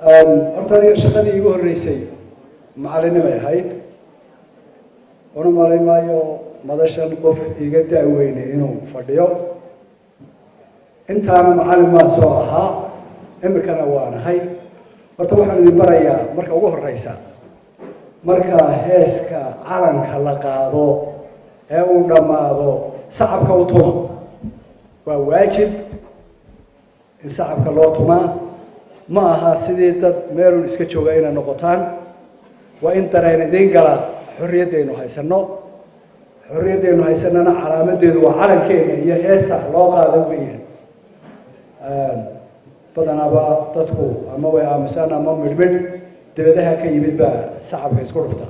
أرتاني شغلي يقول الرئيسي معلنا ما هيد وأنا معلن ما يو مدرسة نقف يقدر وين إنه فرديو أنت أنا معلن ما سواها إما كان وانا هاي وطبعا اللي برايا مركا وجه الرئيسة مركا هسكا علن كلاقاضو أو دماغو صعب كوتوما وواجب إن صعب كلوتوما maaha sidii dad meelun iska jooga inay noqotaan waa in dareenidin gala xorriyaddeenu haysanana calaamadeedu waa calankeena iyo heesta loo qaado weeyaan badanaaba dadku ama way aamusaan ama midmid dibadaha ka yimid baa shacabka isku dhufta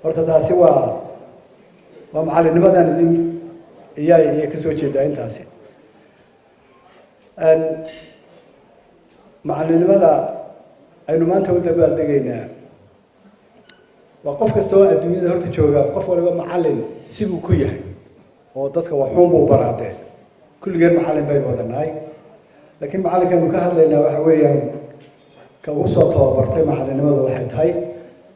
horta taasi waa macallinimadan idin iyo ka soo jeedaa intaasi macallinimada aynu maanta u dabaaldegaynaa waa qof kasta oo adduunyada horta jooga qof waliba macallin siduu ku yahay oo dadka waxuun buu baraadee kulligeen macallin baynu wadanahay laakiin macallinkaynu ka hadlaynaa waxa weeyaan ka ugu soo tababartay macallinimadu waxay tahay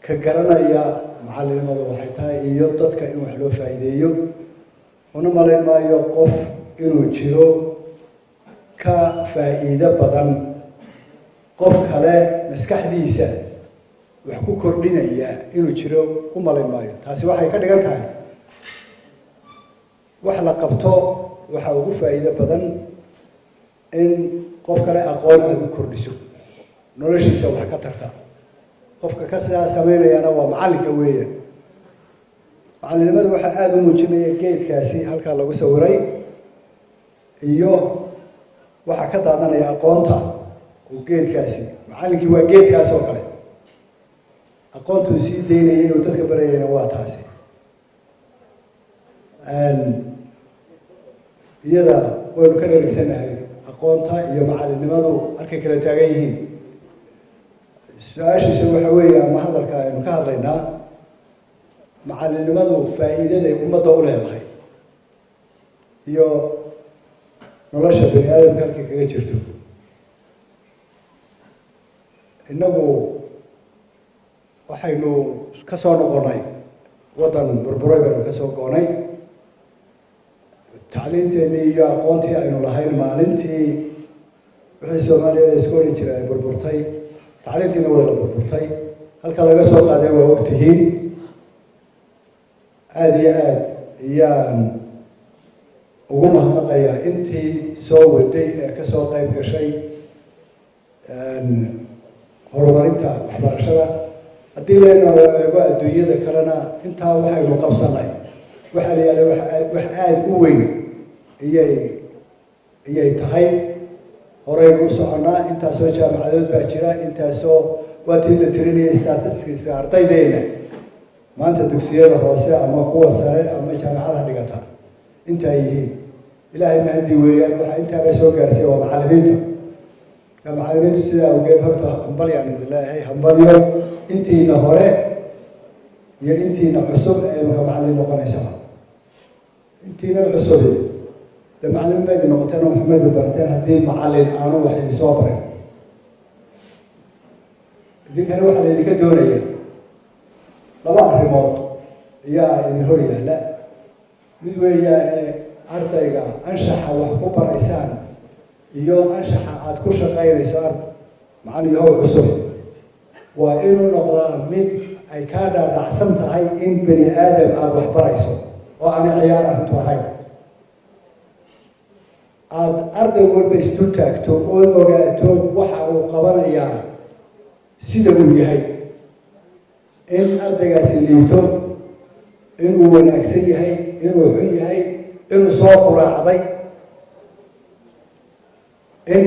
ka garanaya macallinimadu waxay tahay iyo dadka in wax loo faa'iideeyo una malayn maayo qof inuu jiro ka faa'iido badan qof kale maskaxdiisa wax ku kordhinaya inuu jiro u malayn maayo taasi waxay ka dhigan tahay wax la qabto waxa ugu faa'iido badan in qof kale aqoon aad u kordhiso noloshiisa wax ka tarta qofka ka sidaa sameynayana waa macallinka weeyaan macallinimada waxaa aada u muujinaya geedkaasi halkaa lagu sawiray iyo waxaa ka daadanaya aqoonta geedkaasi macallinkii waa geedkaas oo kale aqoontuu sii daynayay oo dadka barayayna waa taasi iyada waynu ka dheregsanahay aqoonta iyo macallinimadu halkay kala taagan yihiin su-aashiisa waxa weeye ama hadalka aynu ka hadlaynaa macallinimadu faa'iidaday ummadda u leedahay iyo nolosha bani aadamka halkay kaga jirto innagu waxaynu ka soo noqonay waddan burburay baynu ka soo go'nay tacliinteennii iyo aqoontii aynu lahayn maalintii wixii soomaaliya la isku odhan jiray ay burburtay tacliintiina way la burburtay halka laga soo qaaday waa ogtihiin aada iyo aad ayaan ugu mahadnaqayaa intii soo waday ee ka soo qayb gashay horumarinta waxbarashada haddii laynu eego adduunyada kalena intaa waxaynu qabsanay waxaa la yidhahdaa wax aada u weyn iyay tahay horeynu u soconnaa intaasoo jaamacadood baa jira intaasoo waa tii la tirinaya statistiska ardaydeena maanta dugsiyada hoose ama kuwa sare ama jaamacadaha dhigata intaa yihiin ilaahay mahadi weeyaan waxaa intaaba soo gaarsiiya waa macallimiinta macallimiintu sidaa awgeed horta hambal yaan idin leeyahay hambalyo intiina hore iyo intiina cusub ee marka macallin noqonaysaba intiina cusub dee macallin ma idin noqoteen oo maxamed barateen haddii macallin aanu wax idin soo barin idinkana waxaa la idinka doonaya laba arrimood ayaa idin hor yaalla mid weeyaane ardayga anshaxa wax ku baraysaan iyo anshaxa aad ku shaqaynayso macallin yahow cusub waa inuu noqdaa mid ay kaa dhaadhacsan tahay in bani aadam aada wax barayso oo aanay ciyaar arrintu ahayn aada arday walba isdul taagto oo ogaato waxa uu qabanayaa sida uu yahay in ardaygaasi liito inuu wanaagsan yahay inuu xun yahay inuu soo quraacday in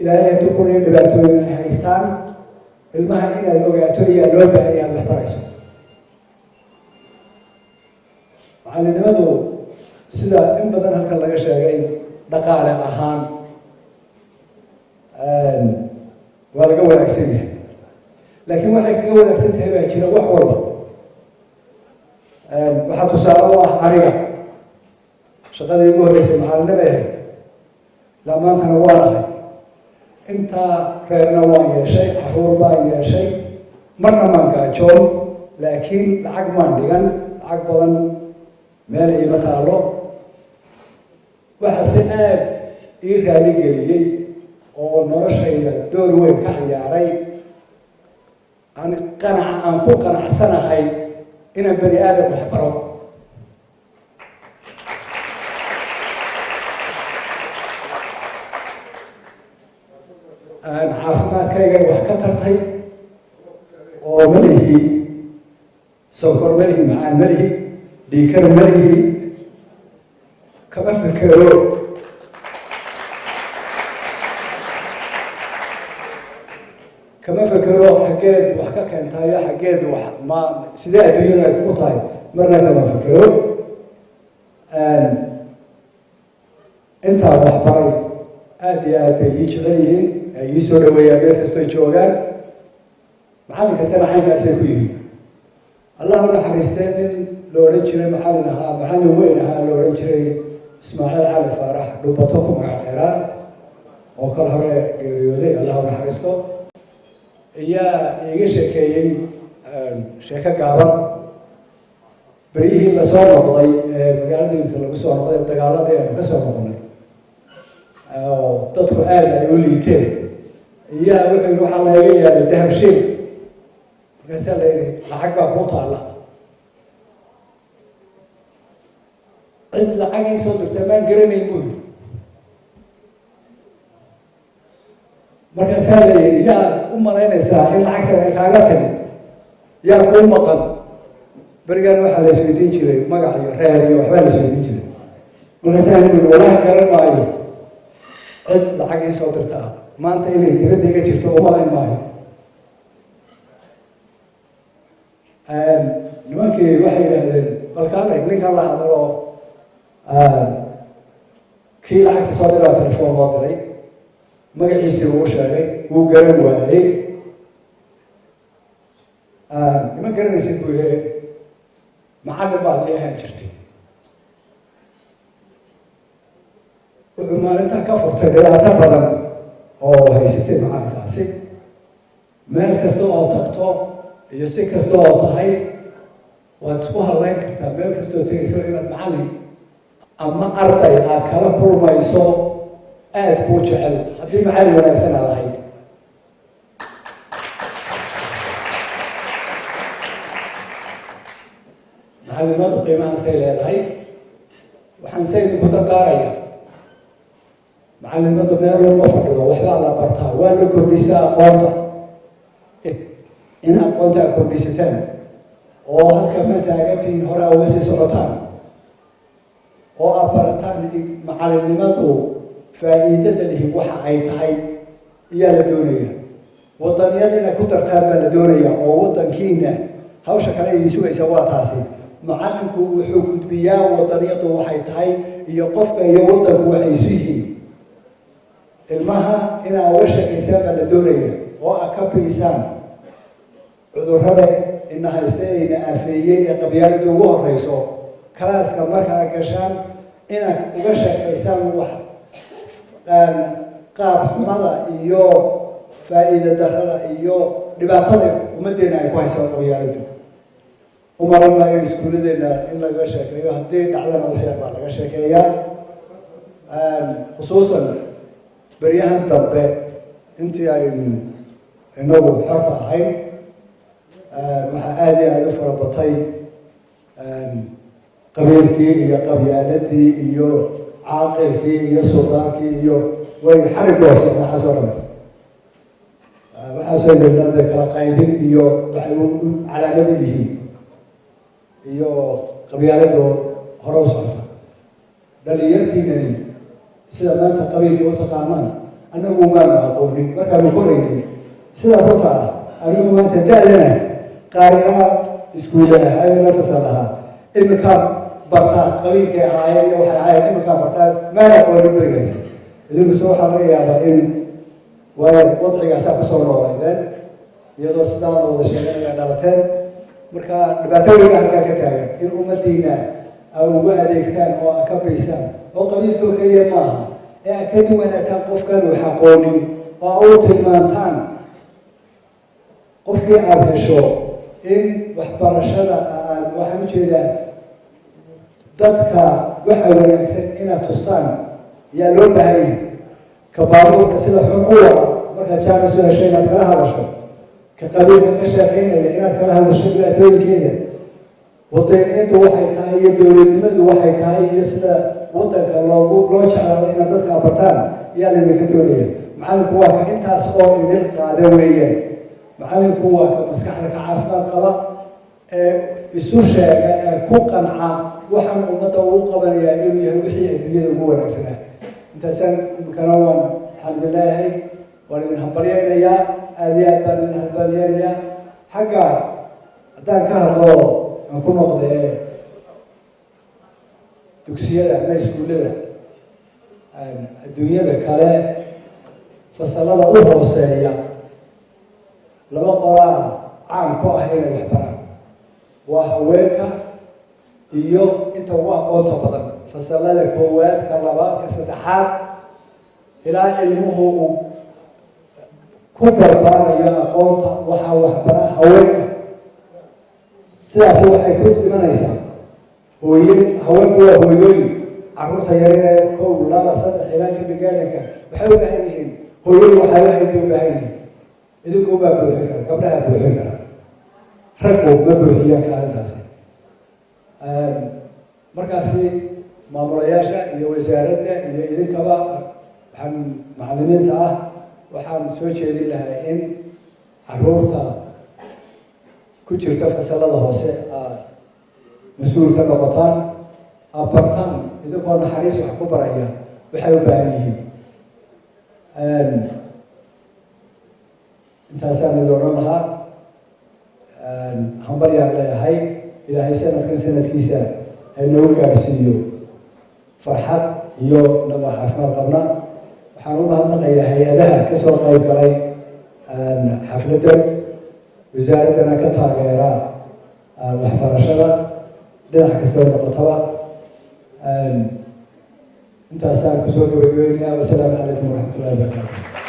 ilaahay hadduu ku leeyahay dhibaatooyin ay haystaan ilmaha inaad ogaato ayaa loo baahanya aada wax barayso macallinimadu sida in badan halkan laga sheegay dhaqaale ahaan waa laga wanaagsan yahay laakiin waxay kaga wanaagsan tahay baa jira wax walba waxaa tusaale u ah aniga shaqadii ugu horreysay macallinimay ahayd ilaa maantana waa ahay intaa reerna waan yeeshay caruur baan yeeshay marna maan gaajoon laakiin lacag maan dhigan lacag badan meel iima taalo waxaa si aad ii raali geliyey oo noloshayda door weyn ka ciyaaray aan ku qanacsanahay inaan bani aadam wax baro aan caafimaadkayga wax ka tartay oo malihi sonkor malihi macaan malihi dhiikar malihi kama fekero xaggeed wax ka keentaayo xaggeed wax ma sidee adduunyada ay ku tahay marna kama fekero intaa wax baray aada iyo aad bay ii jecel yihiin ay ii soo dhaweeyaan meel kastoo joogaan macallin kastana caynkaasay ku yihiin allah u naxariistee nin la odhan jiray macallin weyn ahaa la odhan jiray ismaaciil cali faarax dhubato ku magac dheeraan oo kal hore geeriyooday allah u naxariisto ayaa iiga sheekeeyey sheeko gaaban beryihii lasoo noqday magaalada imika lagu soo noqday dagaaladii aanu ka soo noqnay oo dadku aada ay u liiteen iyaa wuxuu waxaa laga yaalay dahab sheeg markaasaa la yidhi lacag baa kuu taalla cid lacagay soo dirtay maan garanayn buu yidhi markaasaa la yidhi yaad u malaynaysaa in lacagtan ay kaaga timid yaa kuu maqan berigaana waxaa la isweydiin jiray magac iyo reer iyo waxbaa la isweydiin jiray markaasaa la yidhi walahi garan maayo cid lacag ii soo dirta ah maanta inay dibadda iga jirto umalayn maayo nimankii waxay yidhaahdeen balkaana ninkan la hadalo kii lacagta soo diraa telefoon loo diray magaciisii uu sheegay wuu garan waayey ima garanaysid buu yihi macallin baad ii ahaan jirtay wuxuu maalintaa ka furtay dhibaato badan oo haysatay macallinkaasi meel kasta oo tagto iyo si kasta oo tahay waad isku hadlayn kartaa meel kastaoo tegayso inaad macallin ama arday aada kala kulmayso aada kuu jecel haddii macallin wanaagsan aad ahayd macallimadu qiimahaasay leedahay waxaan se idinku dardaarayaa macallimadu meel walba fadhido waxbaa la bartaa waa la kordhisaa aqoonta in aqoonta aad kordhisataan oo halka ma taagantihiin hore uga sii socotaan oo aad barataan macallinnimadu faa'iidada lihi waxa ay tahay iyaa la doonaya waddaniyada inaad ku dartaan baa la doonaya oo waddankiina hawsha kale idin sugaysa waa taasi macallinku wuxuu gudbiyaa waddaniyadu waxay tahay iyo qofka iyo waddanku waxay isu yihiin ilmaha inaad uga sheekaysaan baa la doonaya oo aad ka biisaan cudurrada ina haysta ayna aafeeyey ee qabyaalada ugu horeyso kalaaska markaa gashaan inaad uga sheekaysaan wax qaab xumada iyo faa'iida darrada iyo dhibaatada ummaddeena ay ku hayso qabyaaladu umaran maayo iskuulladeena in laga sheekeeyo haddii dhacdana waxyar baa laga sheekeeyaa khusuusan beryahan dambe intii aynu inagu xorta ahayn waxaa aada iyo aada u fara batay qabiilkii iyo qabyaaladii iyo caaqilkii iyo suldaankii iyo way xarigoos waxaasoo dhan waxaasoo dawlada kala qaybin iyo waxay calaamad u yihiin iyo qabyaaladu hore u socota dhalinyartiinani sida maanta qabiilkii u taqaanaan annagu maanu aqoonin markaanu koraynay sidaa runta ah anigu maanta da-dana qaarina iskuulaha ayana fasal ahaa iminkaa bartaa qabiilkay ahaayeen iyo waxay ahaayeen iminkaa bartaa maana aqoonin berigaas idinkuse waxaa laga yaabaa in waayo wadcigaasaa kusoo noolaydeen iyadoo sidaa la wada sheeganaya dhalateen marka dhibaato weyna halkaa ka taagan in ummadiina aa uga adeegtaan oo aa ka baysaan oo qabiilkoo keliya maaha ee aa ka duwanaataan qofkan wax aqoonin oo u tilmaantaan qofkii aada hesho in waxbarashada waxaan ujeedaa dadka waxa wanaagsan inaad tustaan yaa loo baahan yahay ka baabuurka sida xun u wada markaad jaanis u hesho inaad kala hadasho ka qabiilka ka sheekeynaya inaad kala hadasho dhibaatooyinkeeda wadaniintu waxay tahay iyo dowladnimadu waxay tahay iyo sida wadanka loo jeclaado inaad dadka abartaan yaa laydinka doonaya macallinku waa ka intaas oo idin qaada weeyaan macallinku waa ka maskaxda ka caafimaad qaba ee isu sheega ee ku qanca waxaan ummadda ugu qabanayaa inuu yahay wixii adduunyada ugu wanaagsanaa intaasaan imikana waxaan idin leeyahay waan idin hambalyaynayaa aada iyo aad baan idin hambalyaynayaa xagga haddaan ka hadlo aan ku noqdee dugsiyada ama iskuullada adduunyada kale fasalada u hooseeya laba qolaa caan ku ah inay waxbaraan waa haweenka iyo inta ugu aqoonta badan fasalada koowaad ka labaad ka saddexaad ilaa ilmuhu uu ku barbaarayo aqoonta waxaa waxbara haweenka sidaasi waxay ku imanaysaa haweenku waa hooyooyin carruurta yaryar kow laba saddex ilaa kabigaadanka waxay u baahan yihiin hooyooyin waxay u baahan yihiin idinku baa buuxin kara gabdhaha buuxin kara raggu ma buuxiyaan kaalintaasi markaasi maamulayaasha iyo wasaaradda iyo idinkaba waxaan macallimiinta ah waxaan soo jeedin lahaa in carruurta ku jirta fasalada hoose aad mas-uul ka noqotaan aad bartaan idinkoo naxariis wax ku baraya waxay u baahan yihiin intaasaan idin odhan lahaa hambalyaan leeyahay ilaahay sanadkan sanadkiisa haynoogu gaadhsiiyo farxad iyo nabad caafimaad qabna waxaan u mahadnaqayaa hay-adaha ka soo qayb galay xafladdan wasaaraddana ka taageera waxbarashada dhinac kastoo noqotaba intaasaan kusoo gabagabeynaya wasalaamu calaykum waraxmatullahi wabarakaatu